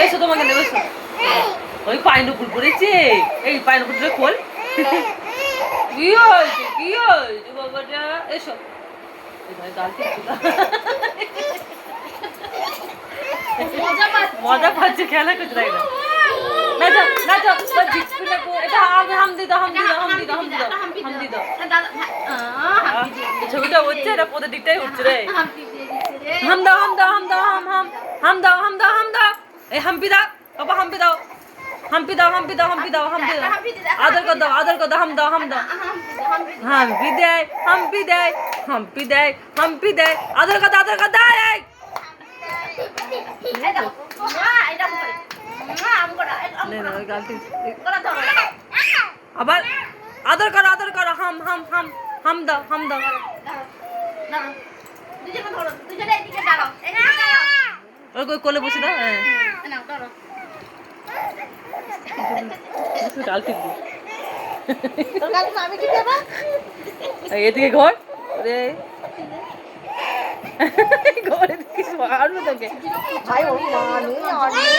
এসো তোমাকে নেবে, এসো। ওই পাইনাপল পড়েছে, এই পাইনাপলটা খোল। কি হয়েছে, কি হয়েছে বাবাটা? এসো। মজা পাচ্ছে, খেলা করছে তাই না? নাচো নাচো, এটা হাম দি দাও, হাম দি দাও, হাম দি দাও, হাম দি দাও, হাম দি দাও। ছবিটা হচ্ছে, এটা প্রতি দিকটাই হচ্ছে রে। হাম দাও, হাম দাও, হাম দাও, হাম হাম হাম দাও, হাম দাও, হাম দাও। এই হাম্পি দাও বাবা, হাম্পি দাও, হাম্পি দাও, হাম্পি দাও, হাম্পি দাও, হাম্পি দাও। আদর কর দাও, আদর কর দাও, হাম দাও, হাম দাও। হাম্পি দেয়, হাম্পি দেয়, হাম্পি দেয়, হাম্পি দেয়। আদর কর দাও, আদর কর দাও। এই আবার আদর করো, আদর করো, হাম হাম হাম হাম দাও, হাম দাও। ওই কোলে বসে দাও। হ্যাঁ এদিকে ঘর রে, ঘরে মারবো তোকে।